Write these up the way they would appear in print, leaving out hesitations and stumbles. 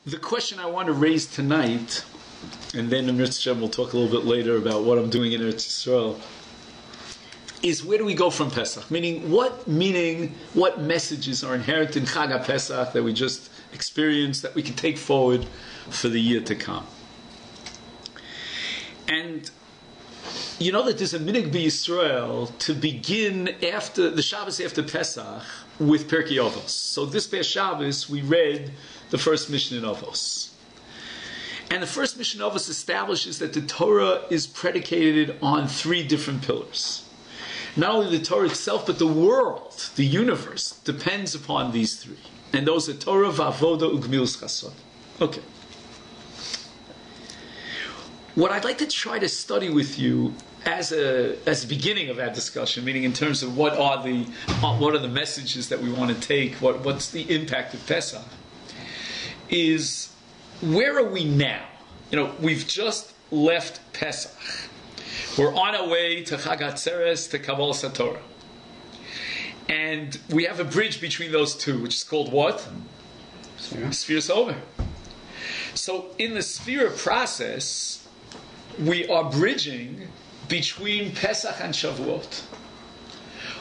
The question I want to raise tonight, and then in Eretz Yisrael we'll talk a little bit later about what I'm doing in Eretz Yisrael, is where do we go from Pesach? Meaning, what messages are inherent in Chag HaPesach that we just experienced that we can take forward for the year to come? And you know that there's a minhag b'Yisrael to begin after the Shabbos after Pesach with Pirkei Avos. So this past Shabbos we read the first Mishnah in Avos. And the first Mishnah in Avos establishes that the Torah is predicated on three different pillars. Not only the Torah itself, but the world, the universe, depends upon these three. And those are Torah, V'avoda, Ugmilus Chasod. Okay. What I'd like to try to study with you as a beginning of that discussion, meaning in terms of what are the messages that we want to take, what's the impact of Pesach, is where are we now? You know, we've just left Pesach. We're on our way to Chag HaTzeres, to Kabbalas HaTorah. And we have a bridge between those two, which is called what? Sfiras Omer. So in the Sfira process, we are bridging between Pesach and Shavuot.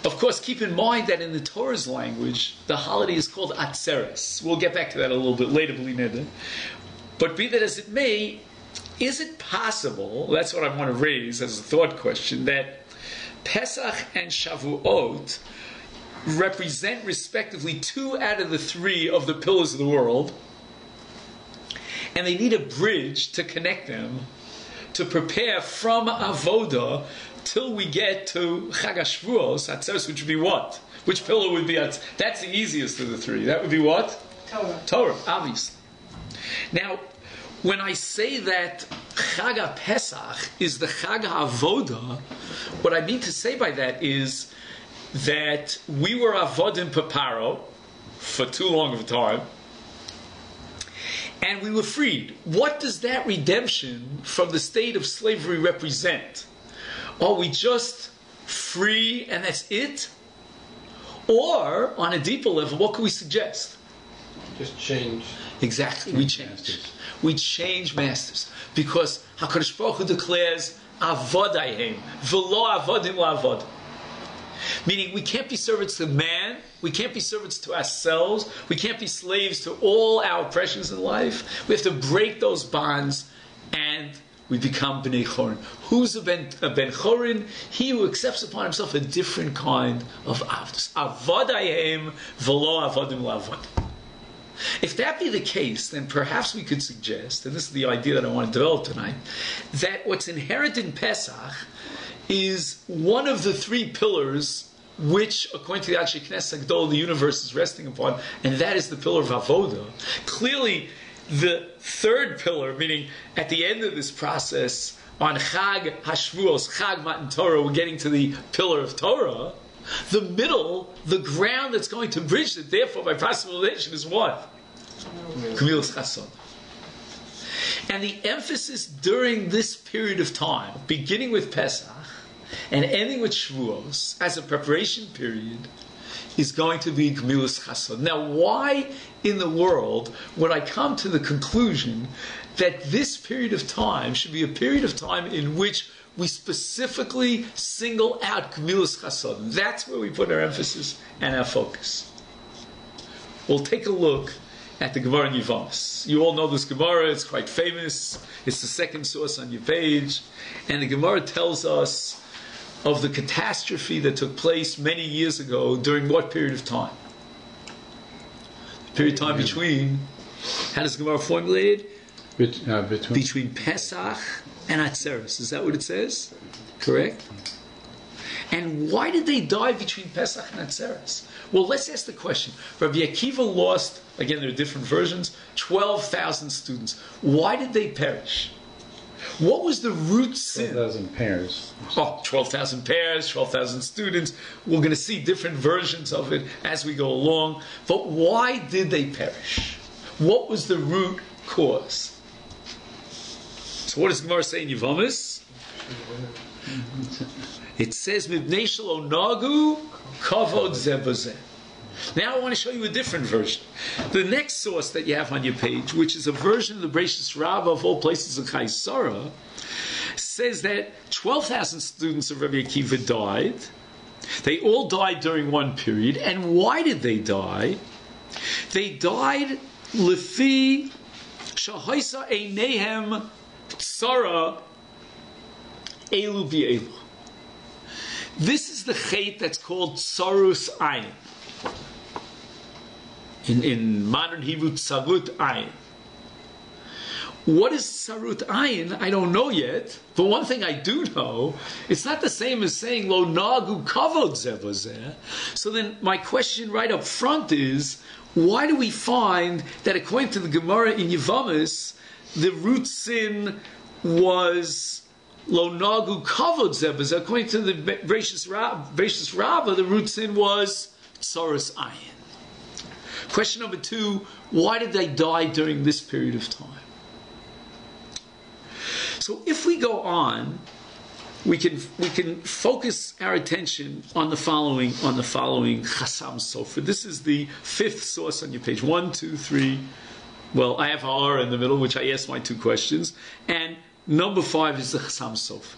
Of course, keep in mind that in the Torah's language, the holiday is called Atzeres. We'll get back to that a little bit later, but be that as it may, is it possible, that's what I want to raise as a thought question, that Pesach and Shavuot represent respectively 2 out of the 3 of the pillars of the world, and they need a bridge to connect them to prepare from Avoda till we get to Chag HaShavuos, Atzeres, which would be what? Which pillar would be Atzeres? That's the easiest of the 3. That would be what? Torah, obviously. Now, when I say that Chag HaPesach is the Chag HaAvoda, what I mean to say by that is that we were Avodim Peparo for too long of a time, and we were freed. What does that redemption from the state of slavery represent? Are we just free and that's it? Or, on a deeper level, what can we suggest? Just change. Exactly, we change. Masters. We change masters. Because HaKadosh Baruch Hu declares, Avodayhem, v'lo avodim la'avod. Meaning, we can't be servants to man, we can't be servants to ourselves, we can't be slaves to all our oppressions in life. We have to break those bonds, and we become Bnei Chorin. Who's a Ben Chorin? He who accepts upon himself a different kind of avdus. Avodayhem v'lo avodim la'avod. If that be the case, then perhaps we could suggest, and this is the idea that I want to develop tonight, that what's inherent in Pesach is one of the 3 pillars which, according to the Anshe Knesset Agdol, the universe is resting upon, and that is the pillar of Avoda. Clearly, the 3rd pillar, meaning at the end of this process, on Chag HaShavuos, Chag Matan Torah, we're getting to the pillar of Torah. The middle, the ground that's going to bridge it, therefore, by possibilization, is what? Gemilas Chasod. And the emphasis during this period of time, beginning with Pesach and ending with Shavuos, as a preparation period, is going to be Gemilas Chasod. Now, why in the world would I come to the conclusion that this period of time should be a period of time in which we specifically single out Gemilas Chasod? That's where we put our emphasis and our focus. We'll take a look at the Gemara in Yevamos. You all know this Gemara, it's quite famous. It's the 2nd source on your page. And the Gemara tells us of the catastrophe that took place many years ago during what period of time? The period of time between, how does the Gemara formulate it? Between Pesach and Atzeres. Is that what it says? Correct? And why did they die between Pesach and Atzeres? Well, let's ask the question. Rabbi Akiva lost, again, there are different versions, 12,000 students. Why did they perish? What was the root sin? 12,000 pairs. 12,000 pairs, 12,000 students. We're going to see different versions of it as we go along. But why did they perish? What was the root cause? So what does Gemara say in Yevamos? It says, Mibnei shelo nagu kavod zeh b'zeh. Now I want to show you a different version. The next source that you have on your page, which is a version of the Beishis Rabbah of all places in Chaisara, says that 12,000 students of Rabbi Akiva died. They all died during one period. And why did they die? They died lefi shahoisa einehem tsara elu bi'elu. This is the chait that's called tsarus ayin. In modern Hebrew, tsarut ayin. What is tsarut ayin? I don't know yet. But one thing I do know, it's not the same as saying lo nagu kavod zevazeh. So then my question right up front is, why do we find that according to the Gemara in Yevamis, the root sin was lo nagu kavod zevazeh? According to the Beishis Rabbah, the root sin was tsarus ayin. Question number 2, why did they die during this period of time? So if we go on, we can focus our attention on the following Chasam Sofer. This is the 5th source on your page. 1, 2, 3. Well, I have R in the middle, which I asked my 2 questions. And number 5 is the Chasam Sofer.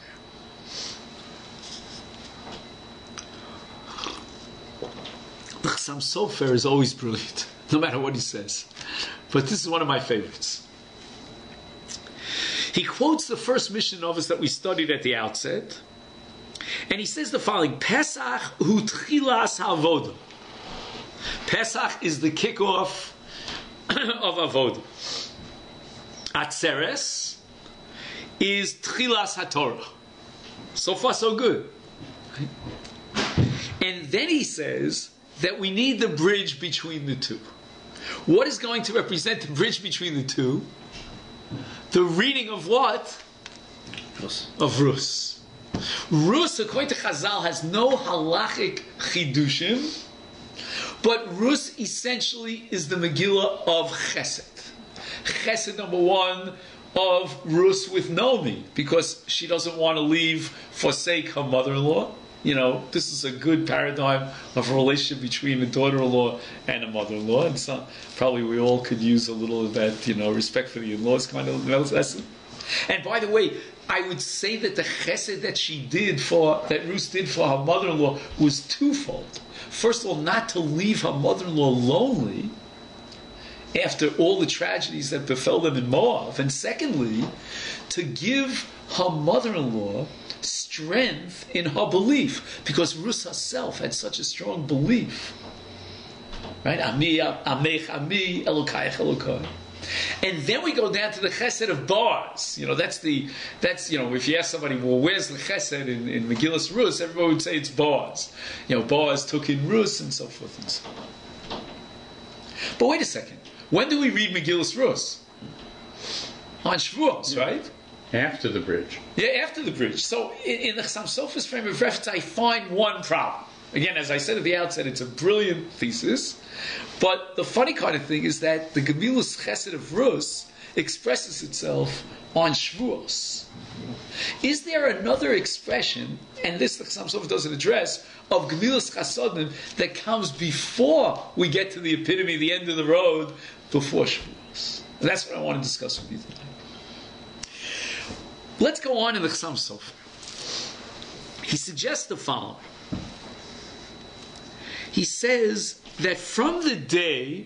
The Chasam Sofer is always brilliant, no matter what he says. But this is one of my favorites. He quotes the first Mishnah Novus that we studied at the outset, and he says the following: Pesach hu tchilas havodah. Pesach is the kickoff of avodah. Atzeres is tchilas haTorah. So far, so good. And then he says that we need the bridge between the two. What is going to represent the bridge between the two? The reading of what? Rus. Of Rus. Rus, according to Chazal, has no halachic chidushim, but Rus essentially is the Megillah of Chesed. Chesed number 1 of Rus with Nomi, because she doesn't want to forsake her mother-in-law. You know, this is a good paradigm of a relationship between a daughter-in-law and a mother-in-law. And so probably we all could use a little of that, respect for the in-laws kind of lesson. And by the way, I would say that the chesed that Ruth did for her mother-in-law was twofold. First of all, not to leave her mother-in-law lonely after all the tragedies that befell them in Moab. And secondly, to give her mother-in-law strength in her belief, because Ruth herself had such a strong belief, right? Ami, Amech, Ami, Elokayach, Elokai. And then we go down to the chesed of Boaz. That's if you ask somebody, well, where's the chesed in Megillas Rus? Everybody would say it's Boaz. Boaz took in Rus and so forth and so on. But wait a second. When do we read Megillas Rus? On Shavuos, right? After the bridge. Yeah, after the bridge. So in the Chasam Sofer's frame of reference, I find one problem. Again, as I said at the outset, it's a brilliant thesis. But the funny kind of thing is that the Gemilus Chesed of Rus expresses itself on Shavuos. Is there another expression, and this the Chasam Sofer doesn't address, of Gemilus Chasodim that comes before we get to the epitome, the end of the road, before Shavuos? And that's what I want to discuss with you tonight. Let's go on in the Chasam Sofer. He suggests the following. He says that from the day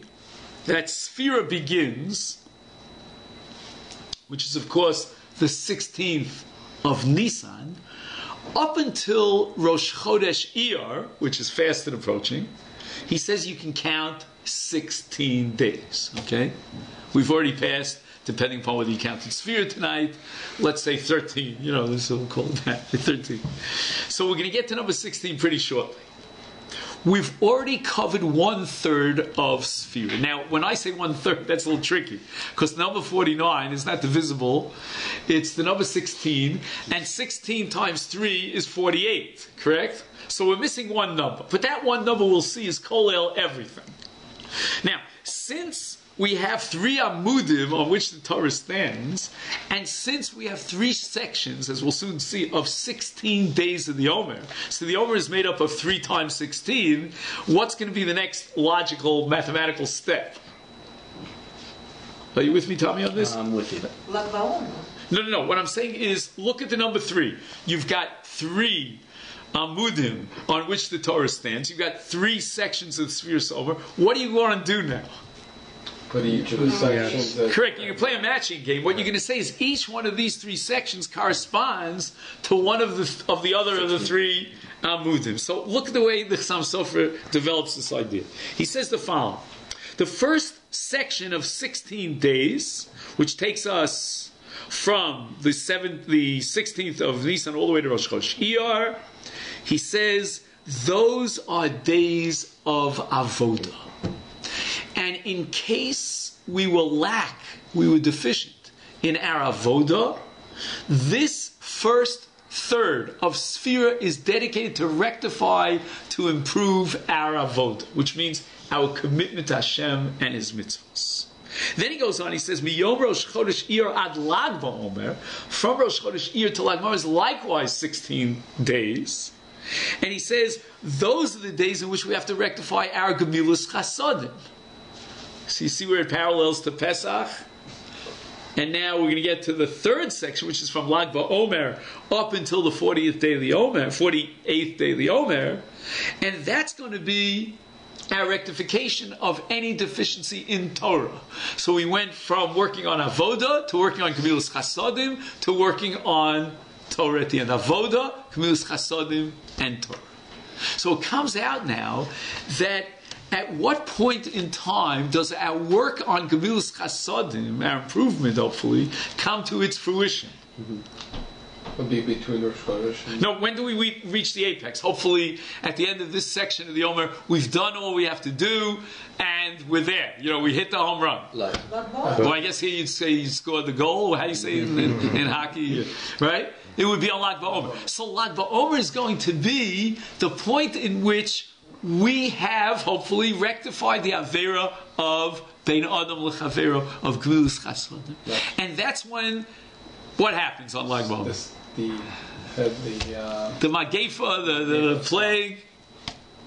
that Sphira begins, which is of course the 16th of Nisan, up until Rosh Chodesh Iyar, which is fast and approaching, he says you can count 16 days. Okay? We've already passed, depending upon whether you counted Sphira tonight, let's say 13. This we'll call it that, 13. So we're going to get to number 16 pretty shortly. We've already covered 1/3 of Sphira. Now, when I say 1/3, that's a little tricky, because number 49 is not divisible. It's the number 16, and 16 times 3 is 48, correct? So we're missing one number. But that one number we'll see is kolel everything. Now, since we have 3 amudim on which the Torah stands, and since we have 3 sections, as we'll soon see, of 16 days of the Omer, so the Omer is made up of 3 times 16, what's going to be the next logical mathematical step? Are you with me, Tommy, on this? I'm with you. No. What I'm saying is, look at the number 3. You've got 3 amudim on which the Torah stands. You've got 3 sections of the Sfiras Omer. What do you want to do now? Put each of the sections. Correct. You can play a matching game. What you're going to say is each one of these 3 sections corresponds to one of the other of the 3 amudim. So look at the way the Chassam Sofer develops this idea. He says the following: the first section of 16 days, which takes us from the 16th of Nisan all the way to Rosh Chodesh Iyar, he says those are days of avodah. And in case we were deficient in our avodah, this first third of Sfira is dedicated to rectify, to improve our avodah, which means our commitment to Hashem and His mitzvahs. Then he goes on, he says, Miyom Rosh Chodesh Iyar ad Lag BaOmer, from Rosh Chodesh Iyar to Lag BaOmer is likewise 16 days. And he says, those are the days in which we have to rectify our Gemilus Chasodim. So you see where it parallels to Pesach? And now we're going to get to the third section, which is from Lag BaOmer up until the 48th day of the Omer. And that's going to be our rectification of any deficiency in Torah. So we went from working on Avodah to working on Gemilus Chasodim to working on Torah at the end. Avodah, Gemilus Chasodim, and Torah. So it comes out now that at what point in time does our work on Gemilus Chasodim, our improvement hopefully, come to its fruition? Would be between Rosh Chodesh and... No, when do we reach the apex? Hopefully, at the end of this section of the Omer, we've done all we have to do, and we're there. We hit the home run. Well, I guess here you'd say you scored the goal. How do you say it in hockey? Right? It would be on Lag BaOmer. So Lag BaOmer is going to be the point in which we have, hopefully, rectified the Avera of Bein Adam L'Chavero, of Gemilus Chasodim. And that's when, what happens on Lag BaOmer? The Magefa,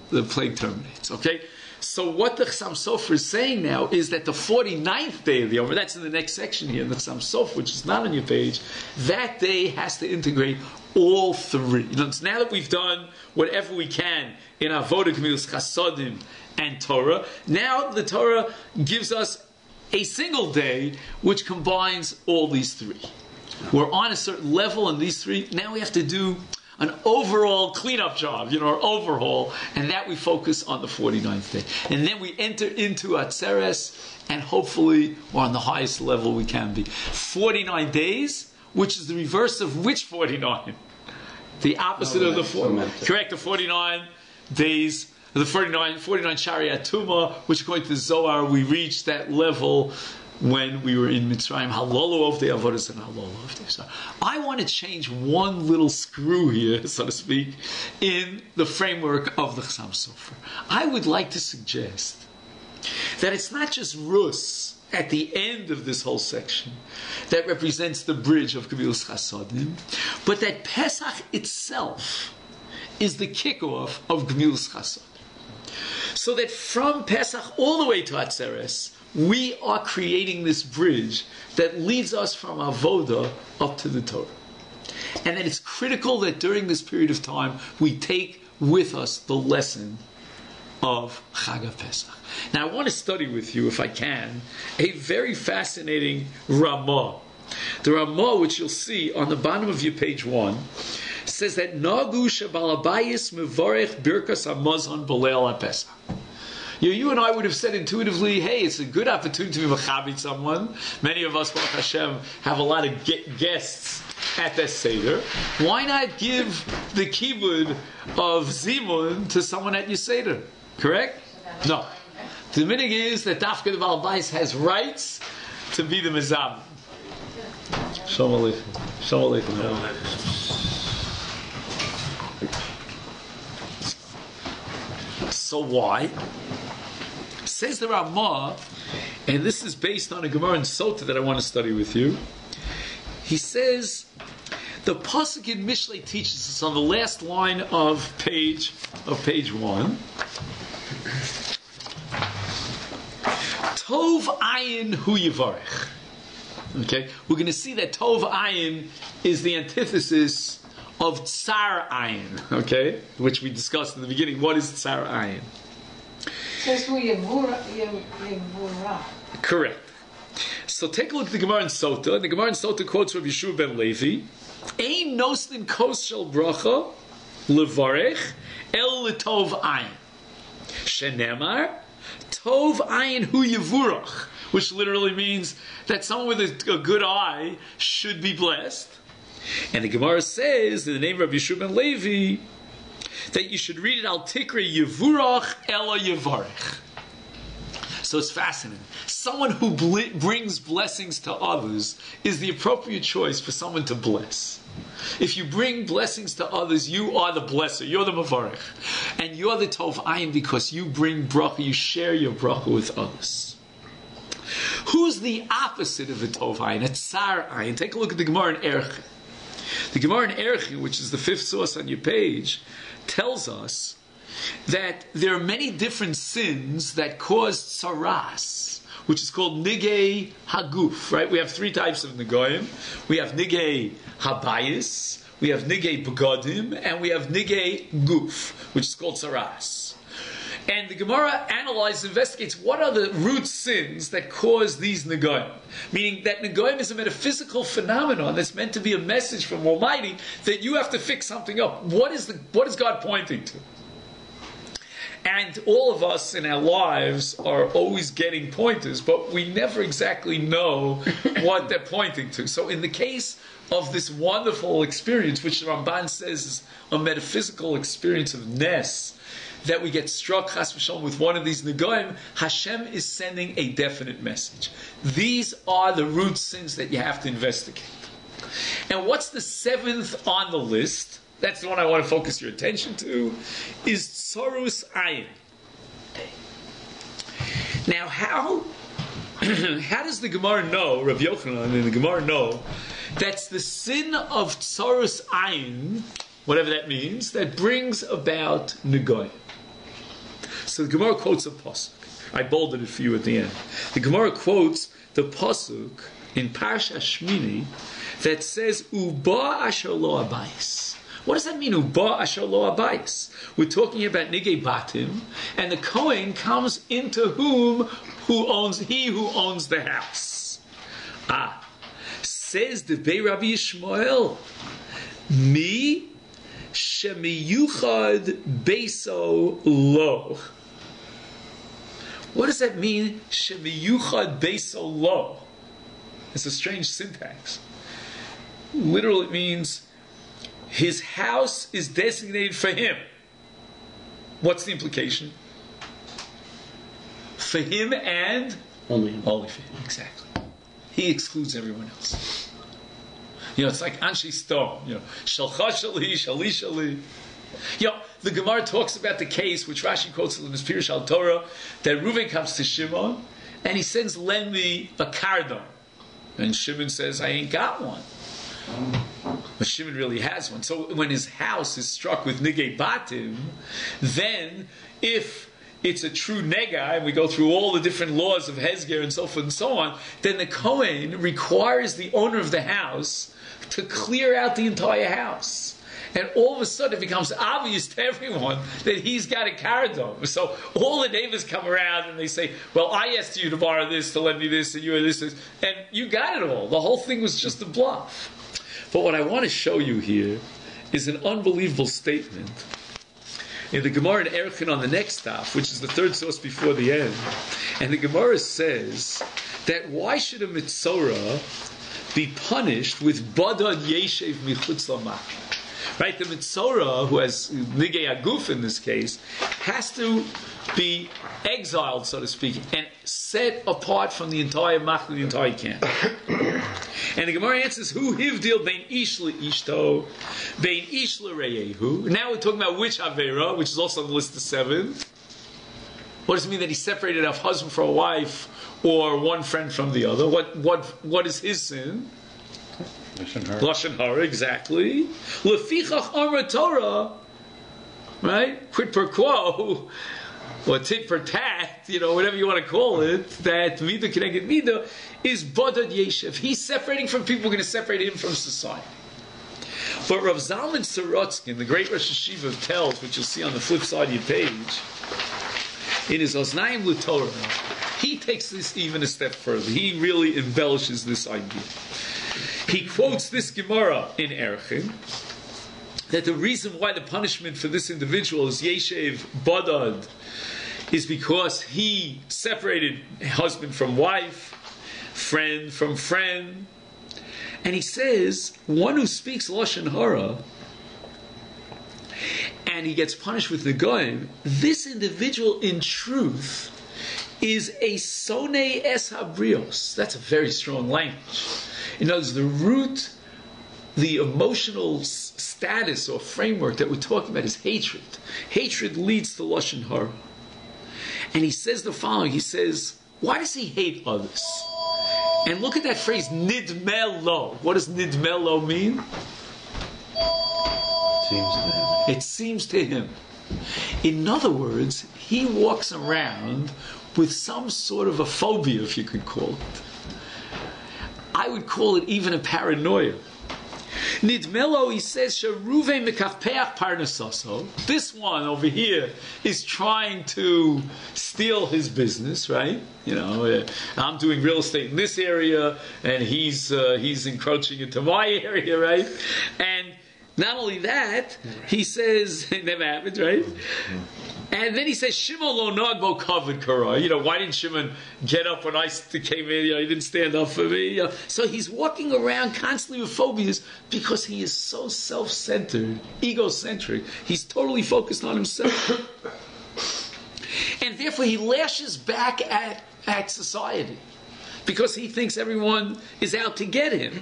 the plague terminates, okay? So what the Chassam Sofer is saying now is that the 49th day of the Omer, that's in the next section here, in the Chassam Sofer, which is not on your page, that day has to integrate all 3. Now that we've done whatever we can in Avodah, Gemilus Chasodim, and Torah, now the Torah gives us a single day which combines all these 3. We're on a certain level in these 3. Now we have to do an overall cleanup job, or overhaul, and that we focus on the 49th day. And then we enter into Atzeres, and hopefully we're on the highest level we can be. 49 days, which is the reverse of which 49? The opposite of the 4. Correct, the 49 days, the 49 Shariat Tumah, which according to the Zohar, we reached that level when we were in Mitzrayim, halolu of the avodas and halolu of the. So I want to change one little screw here, so to speak, in the framework of the Chassam Sofer. I would like to suggest that it's not just Rus at the end of this whole section that represents the bridge of Gemilus Chasodim, but that Pesach itself is the kickoff of Gemilus Chasodim. So that from Pesach all the way to Atzeres, we are creating this bridge that leads us from Avodah up to the Torah. And that it's critical that during this period of time, we take with us the lesson of Chag Pesach. Now I want to study with you, if I can, a very fascinating Ramah. The Ramah, which you'll see on the bottom of your page 1, says that Nagu Shabal Abayis Mevorech Birkas HaMazon B'Leil HaPesach. You and I would have said intuitively, hey, it's a good opportunity to be machabit someone. Many of us, Baruch Hashem, have a lot of guests at that Seder. Why not give the kibud of Zimun to someone at your Seder? Correct? No. The minig is that Dafka the Baal Bais has rights to be the Mizam. Shalom Aleichem. Shalom Aleichem. So why? Says the Ramah, And this is based on a Gemara in Sota that I want to study with you. He says, the Pasuk in Mishlei teaches us on the last line of page 1. Tov ayin hu yivarech. Okay, we're going to see that Tov ayin is the antithesis of Tsar ayin. Okay, which we discussed in the beginning. What is Tsar ayin? Says hu yivurach. Correct. So take a look at the Gemara in Sota. The Gemara in Sota quotes Rabbi Yeshua ben Levi. Ein noslin kos shel bracha levarech el letov ayin. Shenemar tov ayin hu yivurach, which literally means that someone with a good eye should be blessed. And the Gemara says, in the name of Rabbi Yeshua ben Levi, that you should read it al tikre yivurach ela yivarech. So it's fascinating. Someone who brings blessings to others is the appropriate choice for someone to bless. If you bring blessings to others, you are the blesser. You're the mavarech. And you're the tov ayin because you bring bracha, you share your bracha with others. Who's the opposite of a tov ayin? A tsar ayin. Take a look at the Gemara in Erech. The Gemara in Erech, which is the 5th source on your page, tells us that there are many different sins that cause tsaras, which is called nigei haguf, right? We have 3 types of nigoyim. We have nigei habayis, we have nigei begodim, and we have nigei guf, which is called tsaras. And the Gemara analyzes, investigates what are the root sins that cause these nigoyim. Meaning that nigoyim is a metaphysical phenomenon that's meant to be a message from Almighty that you have to fix something up. What is God pointing to? And all of us in our lives are always getting pointers, but we never exactly know what they're pointing to. So in the case of this wonderful experience, which the Ramban says is a metaphysical experience of Nes, that we get struck chas v'shalom with one of these negoim, Hashem is sending a definite message. These are the root sins that you have to investigate. And what's the 7th on the list? That's the one I want to focus your attention to, is Tzarus Ayin. Now, how does the Gemara know, Rav Yochanan and the Gemara know, that's the sin of Tzarus Ayin, whatever that means, that brings about Negoyim? So the Gemara quotes a pasuk. I bolded it for you at the end. The Gemara quotes the pasuk in Parsha Shmini that says, Uba asher lo abayis. What does that mean, Uba asher lo abayis? We're talking about Nigei Batim, and the Kohen comes into who owns the house. Says the Bei Rabbi Yishmael, Mi shemiyuchad beiso lo. What does that mean, shemiyuchad beiso lo? It's a strange syntax. Literally, it means his house is designated for him. What's the implication? For him and only for him. Exactly. He excludes everyone else. It's like Anshi Stone. Shalcha shali, shali shali. The Gemara talks about the case, which Rashi quotes in his Pirush al Torah, that Reuven comes to Shimon and he sends, lend me a kardon. And Shimon says, I ain't got one. But Shimon really has one. So when his house is struck with Nigei Batim, then if it's a true nega, and we go through all the different laws of Hezger and so forth and so on, then the Kohen requires the owner of the house to clear out the entire house. And all of a sudden it becomes obvious to everyone that he's got a karadom. So all the neighbors come around and they say, well, I asked you to borrow this, to lend me this, and you this, and you got it all. The whole thing was just a bluff. But what I want to show you here is an unbelievable statement in the Gemara in Erchin on the next stop, which is the 3rd source before the end. And the Gemara says that why should a Mitzorah be punished with Badad Yeshev Michutz Lamach? Right, the Mitzorah, who has Nigei Aguf in this case, has to be exiled, so to speak, and set apart from the entire Mach, the entire camp. And the Gemara answers, Hu hivdil bein ish le'ishto, bein ish le'reyehu. Now we're talking about which Avera, which is also on the list of 7. What does it mean that he separated a husband from a wife, or one friend from the other. What is his sin? Lashon hara, exactly. Lefichach amar Torah, right? Quid pro quo, or tit for tat, whatever you want to call it. That midah keneged midah is badad yeshev. He's separating from people. We're going to separate him from society. But Rav Zalman Sorotzkin, the great Rosh Hashiva, tells, which you'll see on the flip side of your page, in his Oznaim L'Torah, he takes this even a step further. He really embellishes this idea. He quotes this Gemara in Erechim, that the reason why the punishment for this individual is Yeshev Badad is because he separated husband from wife, friend from friend. And he says, one who speaks Lashon Hara and he gets punished with the Goyim, this individual in truth is a Sonei Es Habrios. That's a very strong language. In other words, the root, the emotional status or framework that we're talking about is hatred. Hatred leads to Lashon Hara. And he says the following, he says, why does he hate others? And look at that phrase, nidmelo. What does nidmelo mean? It seems to him. In other words, he walks around with some sort of a phobia, if you could call it. I would call it even a paranoia. Nidmelo, he says, Sharuve mekafpeach parnasaso. This one over here is trying to steal his business, right? I'm doing real estate in this area, and he's encroaching into my area, right? And not only that, he says, it never happened, right? And then he says, Shimon lo nagbo kavod kara. Why didn't Shimon get up when I came in? He didn't stand up for me. So he's walking around constantly with phobias because he is so self-centered, egocentric. He's totally focused on himself. And therefore he lashes back at society because he thinks everyone is out to get him.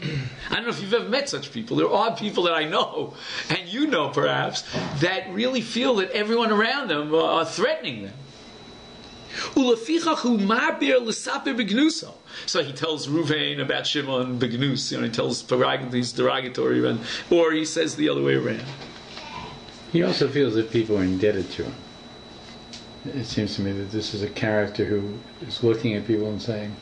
I don't know if you've ever met such people. There are people that I know, and you know perhaps, that really feel that everyone around them are threatening them. So he tells Ruvain about Shimon Begnus, he tells he's derogatory, or he says the other way around. He also feels that people are indebted to him. It seems to me that this is a character who is looking at people and saying,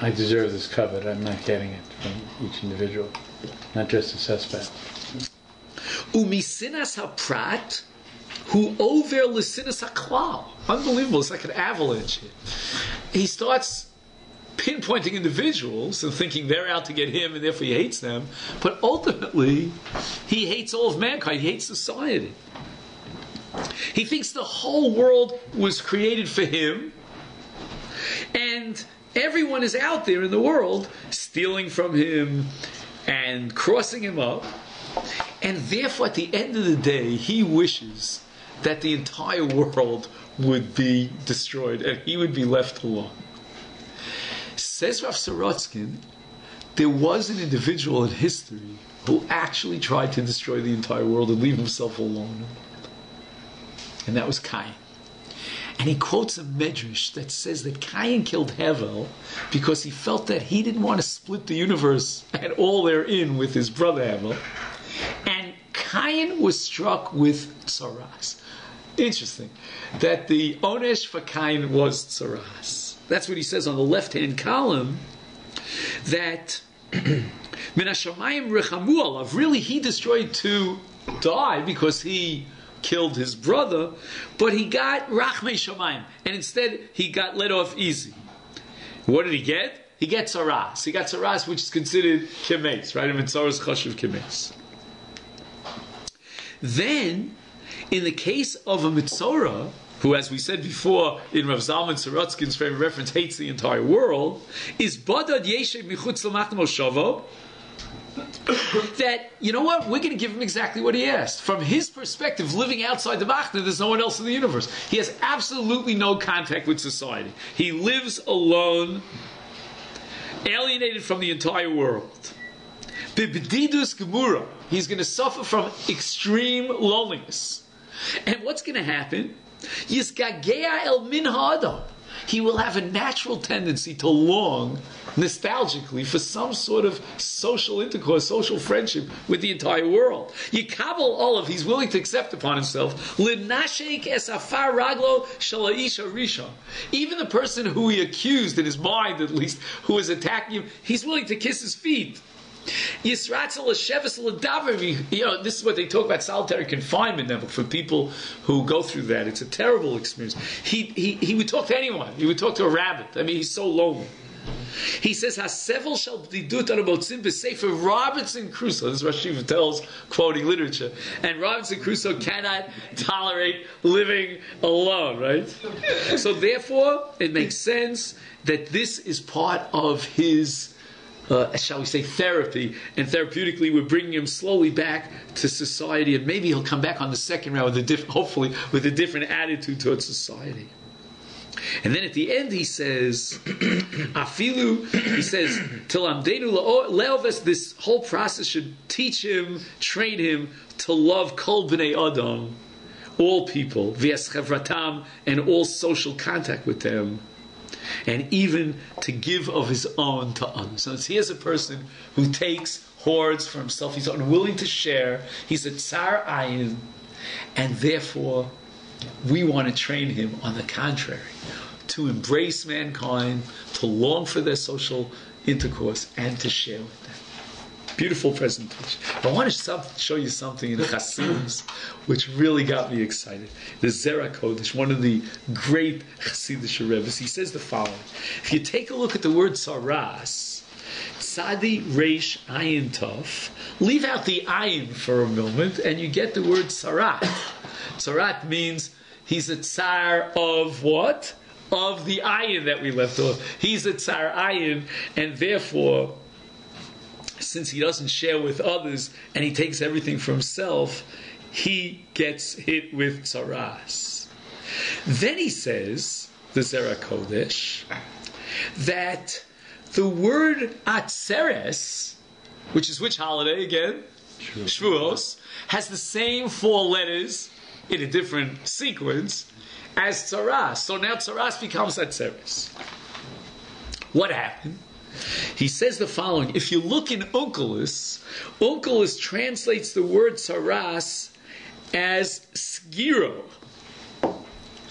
I deserve this covet, I'm not getting it from each individual, not just a suspect. Umisinas haprat, who over lisinas haklal. Unbelievable, it's like an avalanche here. He starts pinpointing individuals and thinking they're out to get him and therefore he hates them, but ultimately he hates all of mankind, he hates society. He thinks the whole world was created for him, and everyone is out there in the world stealing from him and crossing him up. And therefore, at the end of the day, he wishes that the entire world would be destroyed and he would be left alone. Says Rav Sorotzkin, there was an individual in history who actually tried to destroy the entire world and leave himself alone. And that was Cain. And he quotes a medrash that says that Cain killed Hevel because he felt that he didn't want to split the universe and all therein with his brother Hevel. And Cain was struck with tsaras. Interesting. That the onesh for Cain was tsaras. That's what he says on the left-hand column, that min hashamayim rechamu alav. Really, he destroyed to die because he killed his brother, but he got rachmei shamayim, and instead he got let off easy. What did he get? He gets tsaras. He got tsaras, which is considered kemes, right? I mean, tsaras chashuv kemes. Then, in the case of a mitzorah, who, as we said before, in Rav Zalman Sorotzkin's frame of reference, hates the entire world, is badad yeshev michutz l'machna moshavo, that, you know what, we're going to give him exactly what he asked. From his perspective, living outside the Machna, there's no one else in the universe. He has absolutely no contact with society. He lives alone, alienated from the entire world. Bibdidus gemura, he's going to suffer from extreme loneliness. And what's going to happen? Yisgagea el min ha'adam. he will have a natural tendency to long nostalgically for some sort of social intercourse, social friendship with the entire world. Yikabel Olav, he's willing to accept upon himself, Linashek es afar raglo shel haish harishon. Even the person who he accused, in his mind at least, who is attacking him, he's willing to kiss his feet. Yisratzel l'sheves l'davar. This is what they talk about solitary confinement now for people who go through that. It's a terrible experience. He would talk to anyone. He would talk to a rabbit. I mean, he's so lonely. He says, "Hasevel shall b'didut arabotzim b'sefer Robinson Crusoe." This is what Shiva tells, quoting literature. And Robinson Crusoe cannot tolerate living alone, right? So therefore, it makes sense that this is part of his, shall we say, therapy, and therapeutically we're bringing him slowly back to society, and maybe he'll come back on the second round with hopefully with a different attitude towards society. And then at the end he says, Afilu, he says, Tilamdenu leoves, this whole process should teach him, train him to love kol b'nei adam, all people, v'es chevratam, and all social contact with them, and even to give of his own to others. So here's a person who takes, hoards for himself. He's unwilling to share. He's a tsar ayin, and therefore we want to train him, on the contrary, to embrace mankind, to long for their social intercourse, and to share with them. Beautiful presentation. I want to show you something in Chasidus which really got me excited. The Zera Kodesh, one of the great Chassidish Rebbes, he says the following. If you take a look at the word Saras, Tzadi Reish Ayin Tov, leave out the Ayin for a moment, and you get the word Sarat. Sarat means he's a tsar of what? Of the Ayin that we left off. He's a tsar Ayin, and therefore, since he doesn't share with others and he takes everything for himself, he gets hit with tsaras. Then he says, the Zera Kodesh, that the word atzeres, which is which holiday again? Shavuos, has the same 4 letters in a different sequence as tsaras. So now tsaras becomes atzeres. What happened? He says the following. If you look in Onkelos translates the word tsaras as skiro.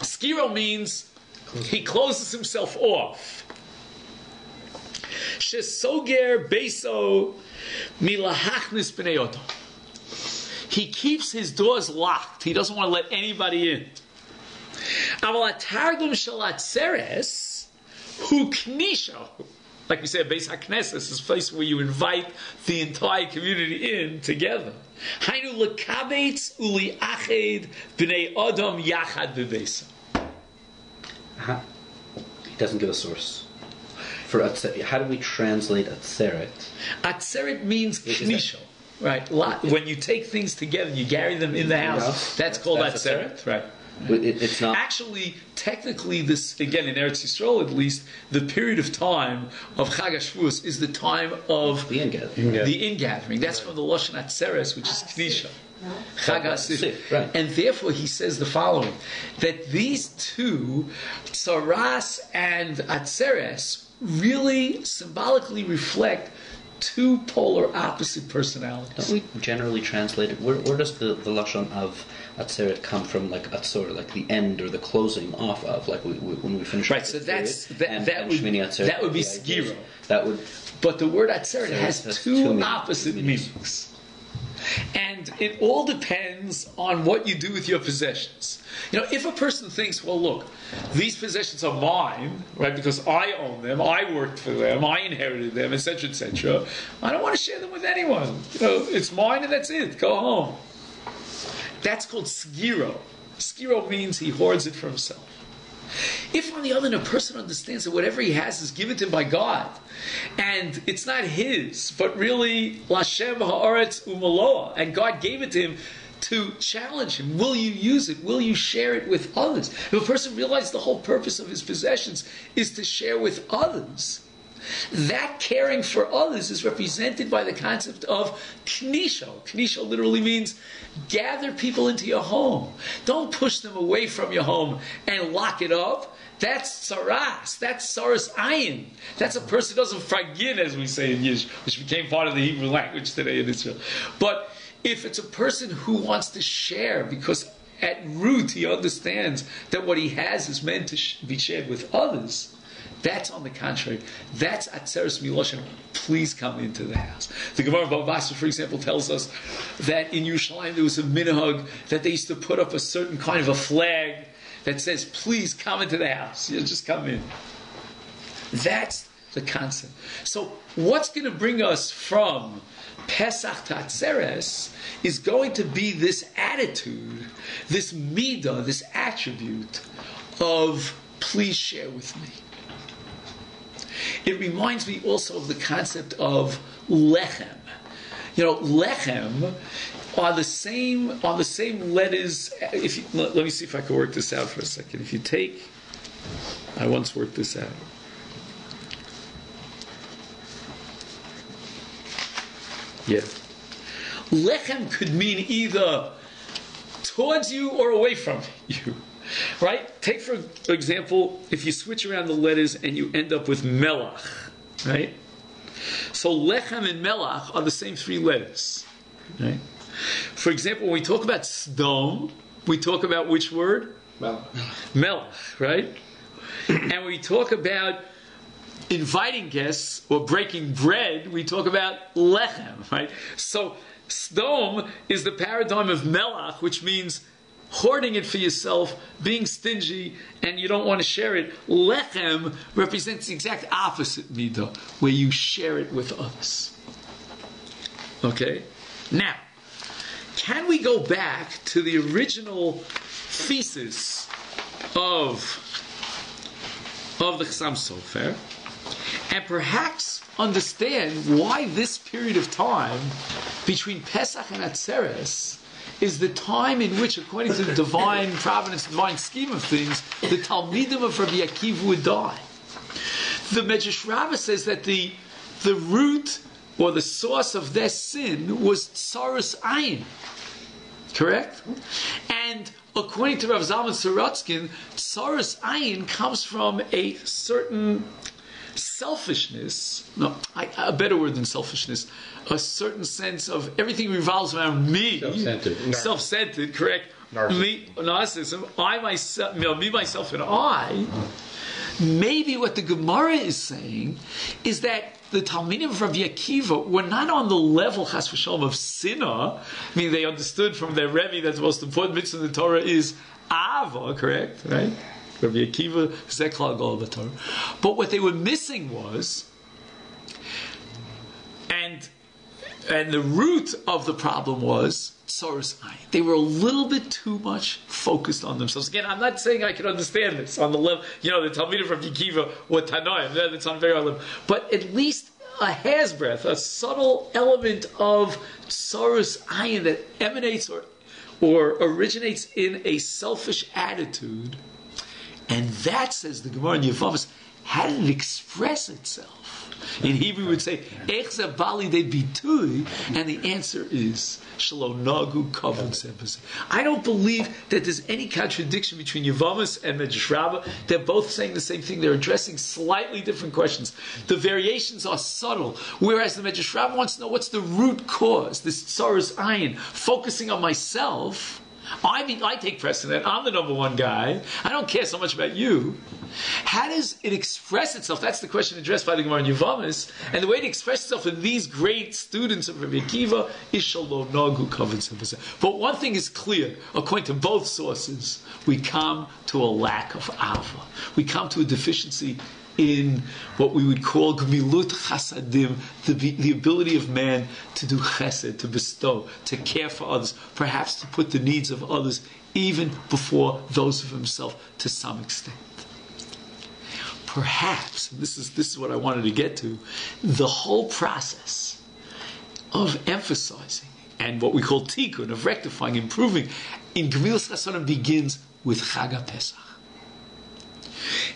Skiro means he closes himself off. Shesoger beso milahachnis b'nei odom. He keeps his doors locked. He doesn't want to let anybody in. Aval atargum shel atzeres hu knisho. Like we say, Beis HaKnesses is a place where you invite the entire community in together. Hainu lekabetz uli ached b'nei adam yachad b'beisa. He doesn't give a source. For atzeret, how do we translate atzeret? Atzeret means knisho. Right. When you take things together, you carry them in the house. That's called atzeret. Right. It's not. Actually, technically, this, again, in Eretz Yisrael at least, the period of time of Chag HaShavuos is the time of the ingathering. The ingathering. That's from the Lashon Atzeres, which is Knisha. Chag HaSif. Right. And therefore, he says the following, that these two, Tsaras and Atzeres, really symbolically reflect 2 polar opposite personalities. Don't we generally translate it? Where does the lashon of atzeret come from? Like atzor, like the end or the closing off of, like when we finish. Right. So that would be skiro. That would. But the word atzeret has 2 opposite meanings. And it all depends on what you do with your possessions. If a person thinks, well, look, these possessions are mine, right, because I own them, I worked for them, I inherited them, etc., etc., I don't want to share them with anyone. It's mine and that's it. Go home. That's called skiro. Skiro means he hoards it for himself. If, on the other hand, a person understands that whatever he has is given to him by God, and it's not his, but really Lashem ha'aretz umaloa, and God gave it to him to challenge him. Will you use it? Will you share it with others? If a person realizes the whole purpose of his possessions is to share with others, That caring for others is represented by the concept of knisho. Knisho literally means gather people into your home. Don't push them away from your home and lock it up. That's saras. That's saras ayin. That's a person who doesn't forgive, as we say in Yiddish, which became part of the Hebrew language today in Israel. But if it's a person who wants to share, because at root he understands that what he has is meant to be shared with others, that's on the contrary. That's atzeres miloshen. Please come into the house. The Gemara Bava Basra, for example, tells us that in Yerushalayim there was a minhag that they used to put up a certain kind of a flag that says, please come into the house. You just come in. That's the concept. So what's going to bring us from Pesach to Atzeres is going to be this attitude, this midah, this attribute of please share with me. It reminds me also of the concept of lechem. You know, lechem are the same letters. Let me see if I can work this out for a second. If you take, I once worked this out. Yeah. Lechem could mean either towards you or away from you. Right? Take, for example, if you switch around the letters and you end up with melach. Right? So lechem and melach are the same three letters. Right? For example, when we talk about sdom, we talk about which word? Melach. Melach, right? And when we talk about inviting guests or breaking bread, we talk about lechem, right? So sdom is the paradigm of melach, which means hoarding it for yourself, being stingy, and you don't want to share it. Lechem represents the exact opposite midah, where you share it with others. Okay? Now, can we go back to the original thesis of the Chassam Sofer and perhaps understand why this period of time between Pesach and Atzeres is the time in which, according to the divine providence, divine scheme of things, the Talmidim of Rabbi Akiva would die. The Medrash Rabbah says that the root or the source of their sin was tsaras ayin. Correct? And according to Rav Zalman Sorotzkin, tsaras ayin comes from a certain selfishness, a better word than selfishness, a certain sense of everything revolves around me. Self-centered, correct. Narcissism. Me, myself, and I. Maybe what the Gemara is saying is that the Talmidim of Rabbi Akiva were not on the level, chas v'shalom, of sinah. I mean, they understood from their Rebbe that the most important mitzvah in the Torah is ava, correct? Right? Rabbi Akiva, Zeklal Gol Torah. But what they were missing was, and the root of the problem was tsaras ayin. They were a little bit too much focused on themselves. Again, I'm not saying I can understand this on the level, the Talmidim of Rabbi Akiva or Tanoim, that's on very high level. But at least a hair's breadth, a subtle element of tsaras ayin that emanates or originates in a selfish attitude. And that, says the Gemara in Yevamos, how did it express itself? In Hebrew, we would say, Ech ze bali de bitui, and the answer is, Shalom nagu kavod zeh. I don't believe that there's any contradiction between Yevamos and Medrash Rabbah. They're both saying the same thing. They're addressing slightly different questions. The variations are subtle, whereas the Medrash Rabbah wants to know what's the root cause, this tsaras ayin, focusing on myself. I take precedent. I'm the number one guy. I don't care so much about you. How does it express itself? That's the question addressed by the Gemara in Yevamos. And the way it expresses itself in these great students of Rabbi Akiva is shalom nagu kavod zeh. But one thing is clear, according to both sources, we come to a lack of ava. We come to a deficiency in what we would call gemilut chasadim, the ability of man to do chesed, to bestow, to care for others, perhaps to put the needs of others even before those of himself to some extent. Perhaps, and this is what I wanted to get to, the whole process of emphasizing and what we call tikkun, of rectifying, improving, in gemilut chasadim begins with Chag HaPesach.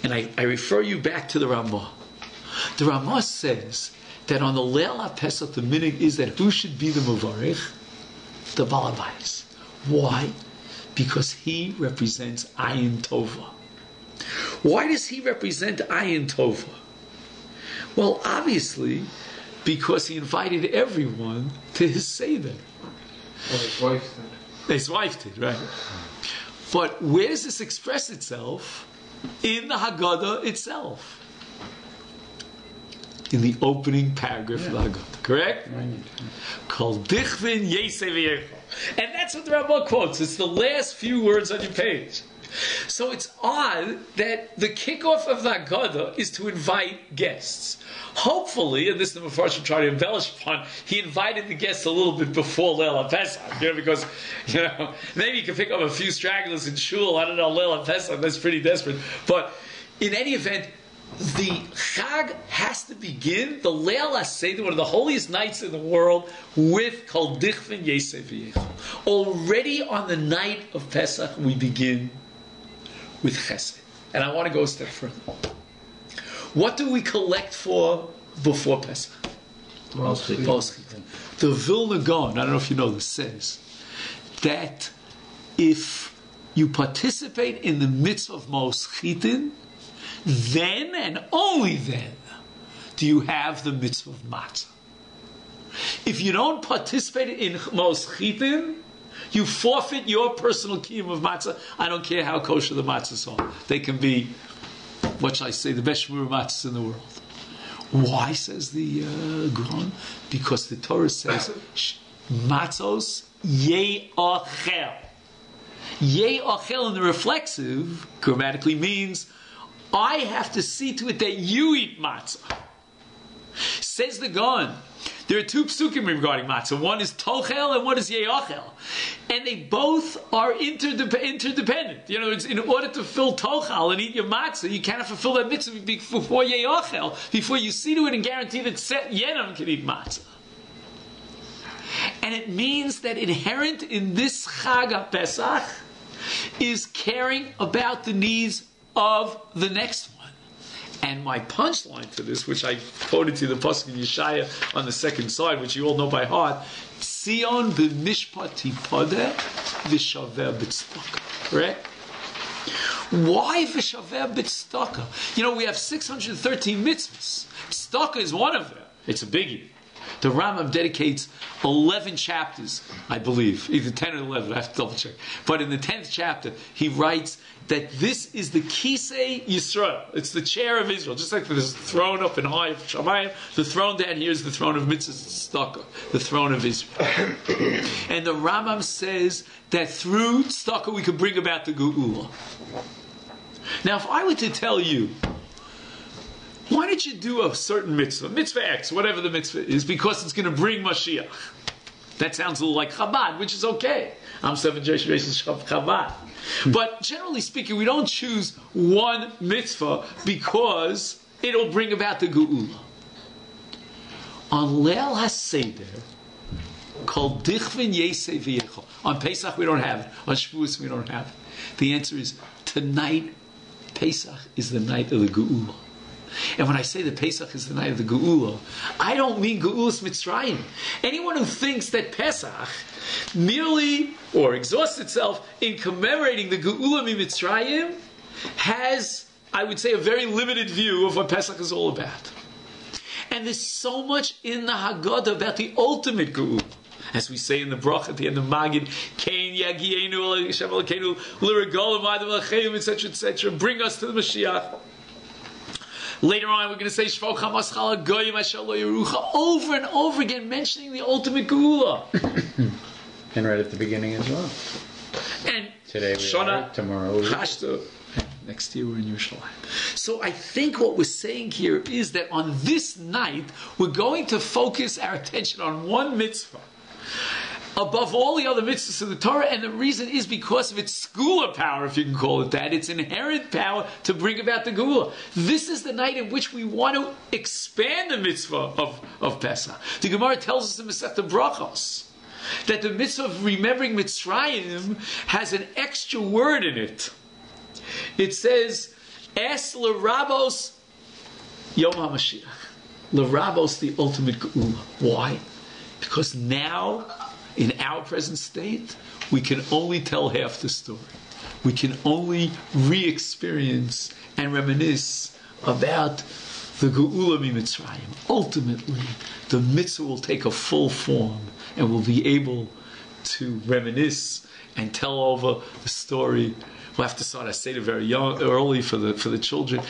And I refer you back to the Ramah. The Ramah says that on the Leil HaPesach, the minhag is that who should be the Mavarich? The Balabais. Why? Because he represents Ayin Tova. Why does he represent Ayin Tova? Well, obviously, because he invited everyone to his Seder. Well, his wife did. His wife did, right? But where does this express itself? In the Haggadah itself. In the opening paragraph of the Haggadah, correct? Kol dichvin yesei v'yecho. And that's what the Rabbah quotes. It's the last few words on your page. So it's odd that the kickoff of the Haggadah is to invite guests. Hopefully, and this is the Mepharshim trying to embellish upon, he invited the guests a little bit before Leil HaPesach, because, maybe you can pick up a few stragglers in Shul, I don't know, Leil HaPesach, that's pretty desperate. But in any event, the Chag has to begin, the Leil HaSeder, one of the holiest nights in the world, with Kol Dichvin Yesei V'yecho. Already on the night of Pesach, we begin with Chesed. And I want to go a step further. What do we collect for before Pesach? Moschit. The Vilna Gaon, I don't know if you know this, says that if you participate in the mitzvah of Moschitin, then and only then do you have the mitzvah of matzah. If you don't participate in Moschitin, you forfeit your personal kiyum of matzah. I don't care how kosher the matzahs are. They can be, what shall I say, the best shmur matzahs in the world. Why, says the Gaon? Because the Torah says, matzos ye'achel. Ye'achel in the reflexive grammatically means, I have to see to it that you eat matzah. Says the Gaon, there are two psukim regarding matzah. One is tochel and one is ye'achel. And they both are interdependent. In other words, in order to fill tochel and eat your matzah, you cannot fulfill that mitzvah before ye'achel, before you see to it and guarantee that Yenam can eat matzah. And it means that inherent in this Chag HaPesach is caring about the needs of the next one. And my punchline to this, which I quoted to the Pasuk in Yeshaya on the second side, which you all know by heart, Tzion b'mishpat tipodeh v'shaveh b'tzedakah. Correct? Why v'shaveh b'tzedakah? We have 613 mitzvahs. Tzedakah is one of them. It's a biggie. The Rambam dedicates 11 chapters, I believe, either 10 or 11, I have to double check. But in the 10th chapter, he writes that this is the Kisei Yisrael. It's the chair of Israel. Just like there's a throne up in high of Shamayim, the throne down here is the throne of Mitzvahs Tzedakah, the throne of Israel. And the Rambam says that through Tzedakah we could bring about the Geula. Now, if I were to tell you, why don't you do a certain mitzvah, mitzvah X, whatever the mitzvah is, because it's going to bring Mashiach. That sounds a little like Chabad, which is okay. I'm 7 generations of Chabad. But generally speaking, we don't choose one mitzvah because it'll bring about the Geula. On Leil HaSeder, Kol Dichvin Yesei V'yecho. On Pesach we don't have it. On Shavuos we don't have it. The answer is, tonight, Pesach is the night of the Geula. And when I say that Pesach is the night of the Geula, I don't mean Geulas Mitzrayim. Anyone who thinks that Pesach merely or exhausts itself in commemorating the Geula Mitzrayim has, I would say, a very limited view of what Pesach is all about. And there's so much in the Haggadah about the ultimate Geula. As we say in the Brach at the end of Magid, Kain Yagienu Hashem Elokeinu L'Regalim Adam L'Chaim, etc., etc. Bring us to the Mashiach. Later on, we're going to say Shvok HaMaschal Goyim Asher Lo Yerucha, over and over again, mentioning the ultimate Geula. And right at the beginning as well. And today we Shana, are, tomorrow we are. Chashta, next year we're in Yerushalayim. So I think what we're saying here is that on this night, we're going to focus our attention on one mitzvah above all the other mitzvahs of the Torah, and the reason is because of its skula power, if you can call it that, its inherent power to bring about the Geula. This is the night in which we want to expand the mitzvah of Pesach. The Gemara tells us in Masechta Brachos that the mitzvah of remembering Mitzrayim has an extra word in it. It says, Es l'rabos Yom HaMashiach. L'Rabos, the ultimate geula. Why? Because now, in our present state, we can only tell half the story. We can only re-experience and reminisce about the geula mitzrayim. Ultimately, the mitzvah will take a full form, and we'll be able to reminisce and tell over the story. We'll have to start our Seder very early for the children,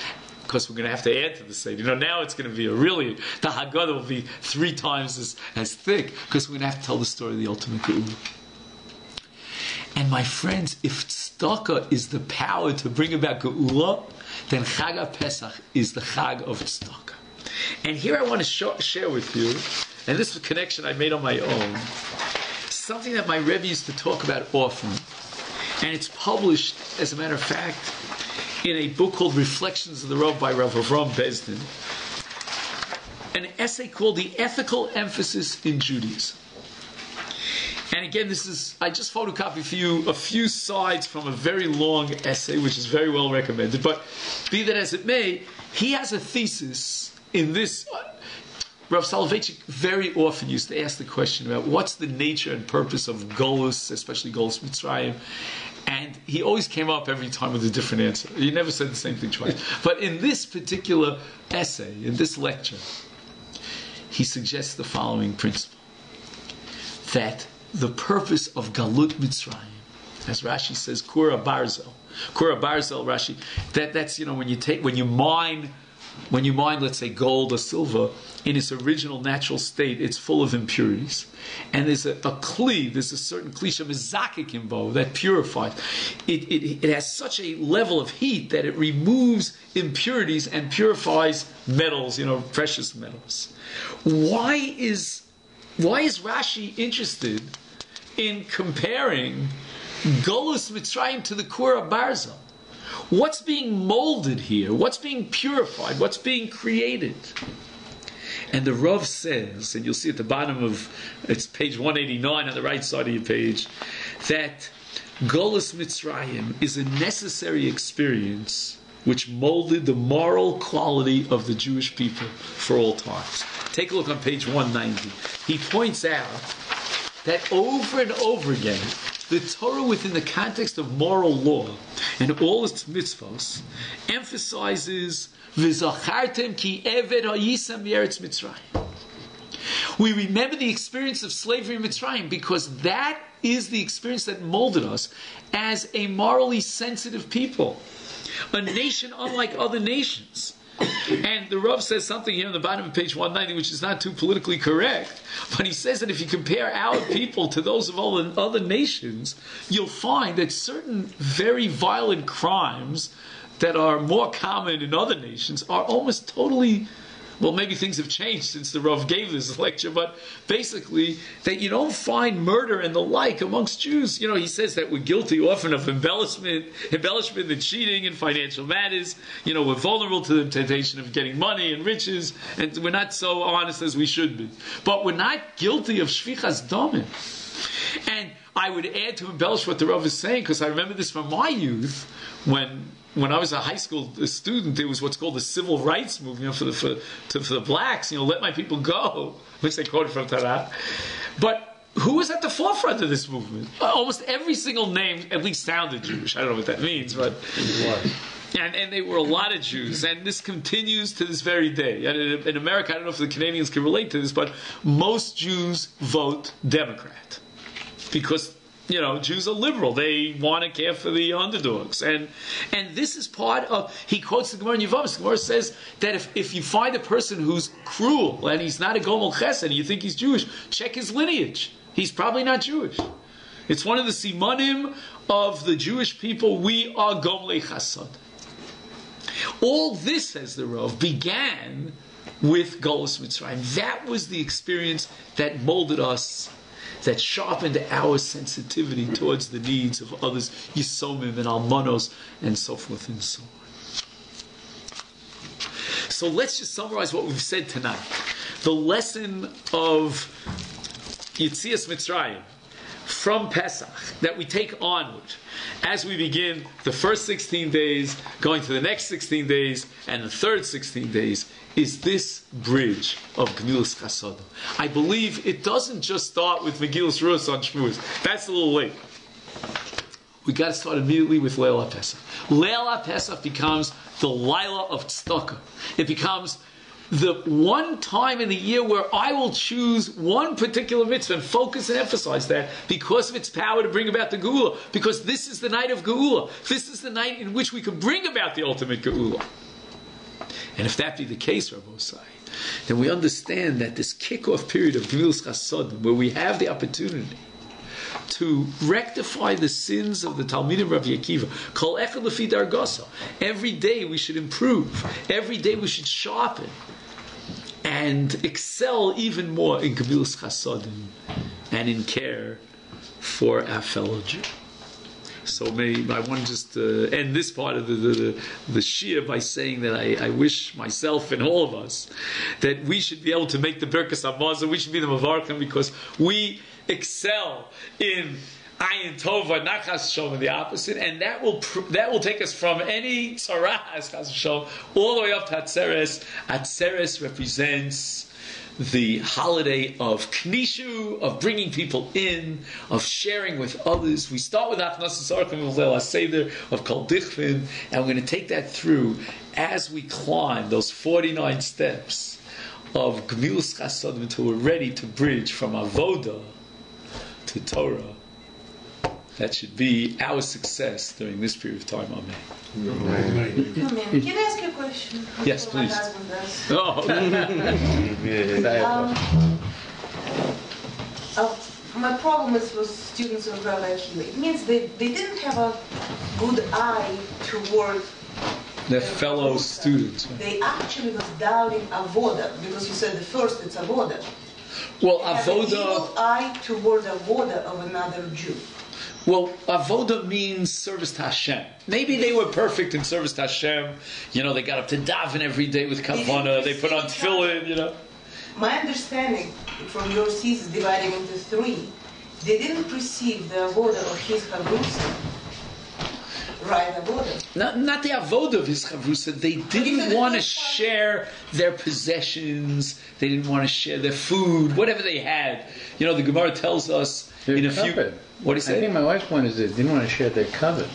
because we're going to have to add to the Seder. Now it's going to be the Haggadah will be 3 times as thick, because we're going to have to tell the story of the ultimate geula. And my friends, if tzedakah is the power to bring about geula, then Chag Pesach is the Chag of tzedakah. And here I want to share with you, and this is a connection I made on my own, something that my Rebbe used to talk about often, and it's published, as a matter of fact, in a book called Reflections of the Rav by Rav Avram Bezdin, an essay called The Ethical Emphasis in Judaism. And again, I just photocopied for you a few sides from a very long essay, which is very well recommended. But be that as it may, he has a thesis in this. Rav Soloveitchik very often used to ask the question about what's the nature and purpose of Golus, especially Golus Mitzrayim. And he always came up every time with a different answer. He never said the same thing twice. But in this particular essay, in this lecture, he suggests the following principle. That the purpose of Galut Mitzrayim, as Rashi says, Kura Barzel, Rashi, that's, when you mine, let's say, gold or silver, in its original natural state, it's full of impurities. And there's a kli, there's a certain kli, shemizakik imbo, that purifies. It has such a level of heat that it removes impurities and purifies metals, precious metals. Why is Rashi interested in comparing Golus Mitzrayim to the Kura Barzel? What's being molded here? What's being purified? What's being created? And the Rav says, and you'll see at the bottom of, it's page 189 on the right side of your page, that Golus Mitzrayim is a necessary experience which molded the moral quality of the Jewish people for all times. Take a look on page 190. He points out that over and over again, the Torah within the context of moral law and all its mitzvos emphasizes V'zachartem ki eved ha'yisam yeretz Mitzrayim. We remember the experience of slavery in Mitzrayim because that is the experience that molded us as a morally sensitive people, a nation unlike other nations. And the Rav says something here on the bottom of page 190 which is not too politically correct, but he says that if you compare our people to those of all the other nations, you'll find that certain very violent crimes that are more common in other nations are almost totally, well, maybe things have changed since the Rav gave this lecture, but basically that you don't find murder and the like amongst Jews. He says that we're guilty often of embellishment and cheating in financial matters. We're vulnerable to the temptation of getting money and riches, and we're not so honest as we should be. But we're not guilty of shvichas damim. And I would add to embellish what the Rav is saying, because I remember this from my youth, when I was a high school student, there was what's called the civil rights movement for the blacks. Let my people go, which they quoted from Torah. But who was at the forefront of this movement? Almost every single name at least sounded Jewish. I don't know what that means, but it was. And they were a lot of Jews, and this continues to this very day. And in America, I don't know if the Canadians can relate to this, but most Jews vote Democrat because Jews are liberal. They want to care for the underdogs. And this is part of, he quotes the Gemara in Yevamos. The Gemara says that if you find a person who's cruel and he's not a Gomel Chesed and you think he's Jewish, check his lineage. He's probably not Jewish. It's one of the simanim of the Jewish people. We are Gomlei Chasad. All this, says the Rav, began with Golus Mitzrayim. That was the experience that molded us, that sharpened our sensitivity towards the needs of others, Yisomim and Almanos, and so forth and so on. So let's just summarize what we've said tonight. The lesson of Yitzias Mitzrayim from Pesach that we take onward as we begin the first 16 days, going to the next 16 days, and the third 16 days, is this bridge of Gemilas Chasodim. I believe it doesn't just start with Megillas Ruach on Shavuos. That's a little late. We got to start immediately with Leil HaPesach. Leil HaPesach becomes the Laila of Tzedakah. It becomes the one time in the year where I will choose one particular mitzvah and focus and emphasize that because of its power to bring about the Geula. Because this is the night of Geula. This is the night in which we can bring about the ultimate Geula. And if that be the case, Rabbi Osai, then we understand that this kickoff period of Gemilas Chasodim, where we have the opportunity to rectify the sins of the Talmidim Rabbi Akiva, Kol Echad Lefi Dargasa. Every day we should improve. Every day we should sharpen and excel even more in Gemilas Chasodim and in care for our fellow Jew. So I want to just end this part of the Shia by saying that I wish myself and all of us that we should be able to make the Birkas HaMazon, we should be the Mavarkim, because we excel in Ayin Tova, not Chas V'Shalom, the opposite, and that will take us from any Tzarah as Chas V'Shalom all the way up to Atzeres. Atzeres represents the holiday of Knishu, of bringing people in, of sharing with others. We start with Achnas Sarkim of Leil HaSeder, of Kol Dichvin, and we're going to take that through as we climb those 49 steps of Gemilas Chasodim until we're ready to bridge from Avodah to Torah. That should be our success during this period of time. Amen. Can I ask you a question? Yes, Before my please. husband does. My problem is with students of Rabbi Akiva. It means they didn't have a good eye toward Their fellow students. They actually was doubting Avodah, because you said the first it's Avodah. Well, They have an Avodah. evil eye toward Avodah of another Jew. Well, Avodah means service to Hashem. Maybe they were perfect in service to Hashem. You know, they got up to daven every day with kavanah. They put on tefillin. You know. My understanding from your thesis dividing into three, they didn't perceive the Avodah of his Chavrusa. Right, Avodah. Not the avodah of his chavrusa. They didn't want to share their possessions. They didn't want to share their food, whatever they had. You know, the Gemara tells us in a few. What do you say? I think my wife's point is they didn't want to share their covet.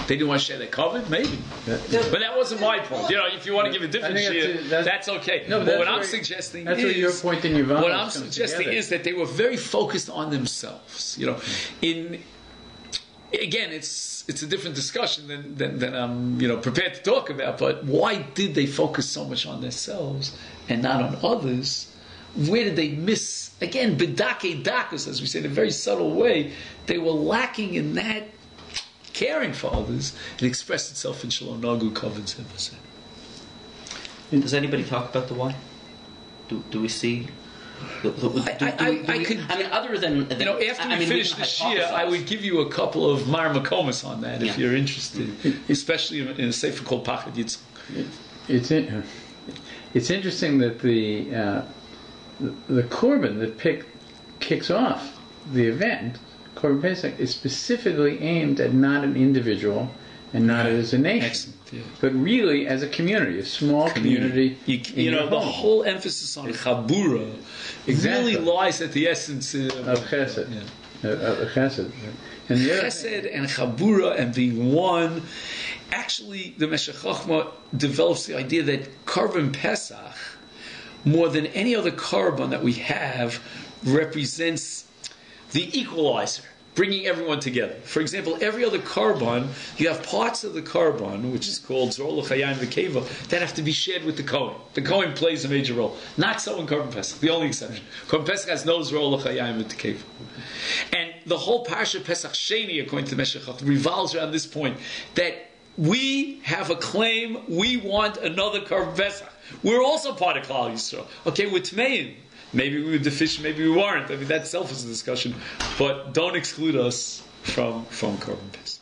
They didn't want to share their covet, maybe. But that wasn't my point. You know, if you want to give a different share, that's okay. No, but what I'm suggesting that's is what your point in Yevamos what I'm suggesting is that they were very focused on themselves. You know, again, it's a different discussion than I'm prepared to talk about. But why did they focus so much on themselves and not on others? Where did they miss? Again, bedake dakus, as we say in a very subtle way, they were lacking in that caring for others. It expressed itself in Shalom Nagu Kavod Zevaseh. Does anybody talk about the why? Do we see? Other than after we finish the Shia, I would give you a couple of Mar Makomas on that if you're interested, especially in a sefer called Pachad Yitzchak. It's interesting that the korban that kicks off the event, Korban Pesach, is specifically aimed at not an individual and not as a nation. Excellent. Yeah. But really as a community, a small community. You know, the whole emphasis on Chabura really lies at the essence of Chesed. Of Chesed. And Chesed and Chabura and being one. Actually, the Meshech Chochmah develops the idea that Korban Pesach, more than any other korban that we have, represents the equalizer, bringing everyone together. For example, every other korban, you have parts of the korban, which is called Zor L'Chayim V'Keva, that have to be shared with the Kohen. The Kohen plays a major role. Not so in Korban Pesach, the only exception. Korban Pesach has no Zor L'Chayim V'Keva. And the whole Parsha Pesach Sheni, according to the Meshech Chochmah, revolves around this point, that we have a claim, we want another Korban Pesach. We're also part of Klal Yisrael. Okay, we're Tmeim. Maybe we were deficient, maybe we weren't. I mean, that itself is a discussion. But don't exclude us from Korban Pesach.